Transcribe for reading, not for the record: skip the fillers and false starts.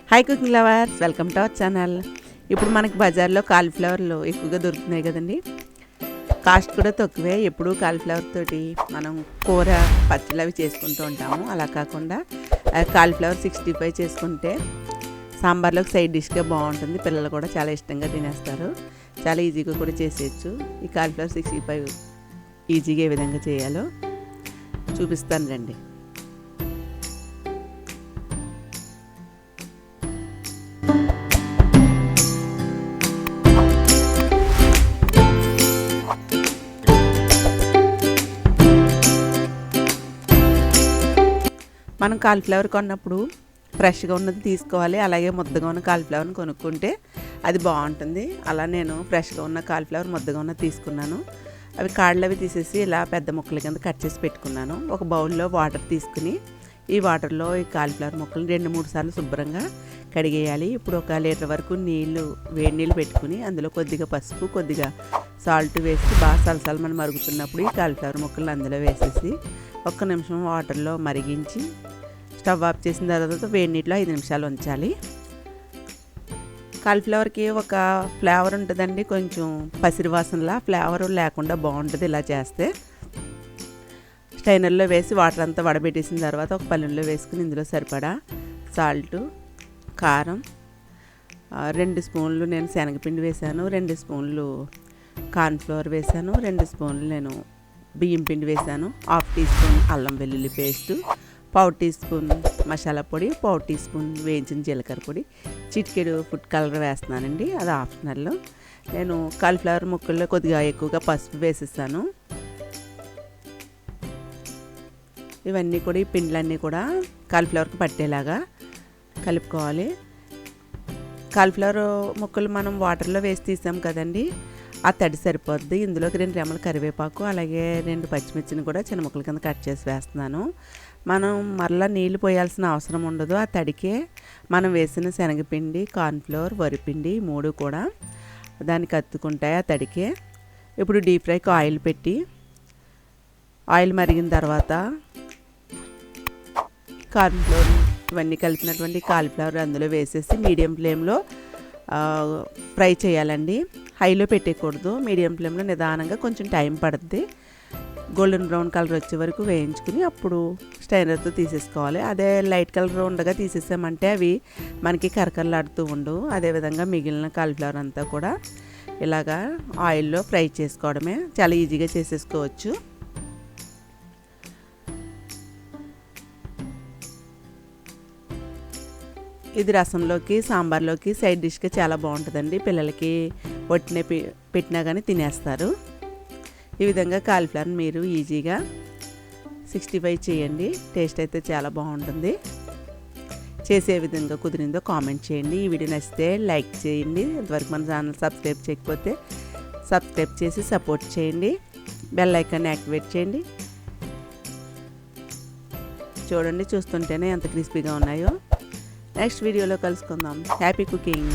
Hi cooking lovers, welcome to our channel. ఇప్పుడు మనకి బజార్లో కాలీఫ్లవర్లు ఎక్కువగా దొరుకుతున్నాయి కదండి. కాస్ట్ కూడా తక్కువే. ఎప్పుడు కాలీఫ్లవర్ తోటి మనం కూర పచ్చళ్ళు అవి చేసుకుంటూ ఉంటాము. అలా కాకుండా కాలీఫ్లవర్ 65 చేసుకుంటే సాంబార్లోకి సైడ్ డిష్గా బాగుంటుంది. పిల్లలు కూడా చాలా ఇష్టంగా తినేస్తారు. చాలా ఈజీగా కూడా చేసేయచ్చు. ఈ కాలీఫ్లవర్ 65 ఈజీగా ఏ విధంగా చేయాలో చూపిస్తాను రండి. మనం కాలీఫ్లవర్ కొన్నప్పుడు ఫ్రెష్గా ఉన్నది తీసుకోవాలి. అలాగే ముద్దగా ఉన్న కాలీఫ్లవర్ని కొనుక్కుంటే అది బాగుంటుంది. అలా నేను ఫ్రెష్గా ఉన్న కాలీఫ్లవర్ ముద్దగా ఉన్నది తీసుకున్నాను. అవి కాళ్ళు అవి తీసేసి ఇలా పెద్ద ముక్కల కింద కట్ చేసి పెట్టుకున్నాను. ఒక బౌల్లో వాటర్ తీసుకుని ఈ వాటర్లో ఈ కాలీఫ్లవర్ ముక్కలు 2-3 సార్లు శుభ్రంగా కడిగేయాలి. ఇప్పుడు 1 లీటర్ వరకు వేడి నీళ్ళు పెట్టుకుని అందులో కొద్దిగా పసుపు, కొద్దిగా సాల్ట్ వేసి బాగా సలసలమని మరుగుతున్నప్పుడు ఈ కాలీఫ్లవర్ ముక్కలు అందులో వేసేసి 1 నిమిషం వాటర్లో మరిగించి స్టవ్ ఆఫ్ చేసిన తర్వాత వేడి నీటిలో 5 నిమిషాలు ఉంచాలి. కాలీఫ్లవర్కి ఒక ఫ్లేవర్ ఉంటుందండి, కొంచెం పసిరి వాసనలా. ఫ్లేవర్ లేకుండా బాగుంటుంది ఇలా చేస్తే. స్టైనర్లో వేసి వాటర్ అంతా వడబెట్టేసిన తర్వాత ఒక పళ్ళెంలో వేసుకుని ఇందులో సరిపడా సాల్టు, కారం, 2 స్పూన్లు నేను శనగపిండి వేసాను, 2 స్పూన్లు కార్న్ఫ్లవర్ వేసాను, 2 స్పూన్లు నేను బియ్యం పిండి వేసాను, 1/2 టీ స్పూన్ అల్లం వెల్లుల్లి పేస్టు, 1/4 టీ స్పూన్ మసాలా పొడి, 1/4 టీ స్పూన్ వేయించిన జీలకర్ర పొడి, చిటికెడు ఫుడ్ కలర్ వేస్తున్నానండి. అది ఆప్షనల్. నేను కాలీఫ్లవర్ ముక్కల్లో కొద్దిగా ఎక్కువగా పసుపు వేసేసాను. ఇవన్నీ కూడా ఈ పిండ్లన్నీ కూడా కాలీఫ్లవర్కి పట్టేలాగా కలుపుకోవాలి. కాలీఫ్లవర్ ముక్కలు మనం వాటర్లో వేసి తీసాం కదండి, ఆ తడి సరిపోద్ది. ఇందులోకి 2 రెమ్మల కరివేపాకు, అలాగే 2 పచ్చిమిర్చిని కూడా చిన్న ముక్కల కింద కట్ చేసి వేస్తున్నాను. మనం మరలా నీళ్ళు పోయాల్సిన అవసరం ఉండదు. ఆ తడికే మనం వేసిన శనగపిండి, కార్న్ఫ్లవర్, వరిపిండి 3 కూడా దానికి అత్తుకుంటాయి ఆ తడికే. ఇప్పుడు డీప్ ఫ్రైకి ఆయిల్ పెట్టి ఆయిల్ మరిగిన తర్వాత కార్న్ఫ్లవర్ ఇవన్నీ కలిపినటువంటి కాలీఫ్లవర్ అందులో వేసేసి మీడియం ఫ్లేమ్లో ఫ్రై చేయాలండి. హైలో పెట్టేయకూడదు. మీడియం ఫ్లేమ్లో నిదానంగా కొంచెం టైం పడుతుంది. గోల్డెన్ బ్రౌన్ కలర్ వచ్చే వరకు వేయించుకుని అప్పుడు స్టైనర్తో తీసేసుకోవాలి. అదే లైట్ కలర్ ఉండగా తీసేసామంటే అవి మనకి కరకరలాడుతూ ఉండవు. అదేవిధంగా మిగిలిన కాలీఫ్లవర్ అంతా కూడా ఇలాగా ఆయిల్లో ఫ్రై చేసుకోవడమే. చాలా ఈజీగా చేసేసుకోవచ్చు. ఇది రసంలోకి, సాంబార్లోకి సైడ్ డిష్గా చాలా బాగుంటుందండి. పిల్లలకి వట్టినే పెట్టినా కానీ తినేస్తారు. ఈ విధంగా కాలీఫ్లవర్ని మీరు ఈజీగా 65 చేయండి. టేస్ట్ అయితే చాలా బాగుంటుంది. చేసే విధంగా కుదిరిందో కామెంట్ చేయండి. ఈ వీడియో నచ్చితే లైక్ చేయండి. ఇంతవరకు మన ఛానల్ సబ్స్క్రైబ్ చేయకపోతే సబ్స్క్రైబ్ చేసి సపోర్ట్ చేయండి. బెల్ ఐకాన్ని యాక్టివేట్ చేయండి. చూడండి, చూస్తుంటేనే ఎంత క్రిస్పీగా ఉన్నాయో. నెక్స్ట్ వీడియోలో కలుసుకుందాం. Happy cooking.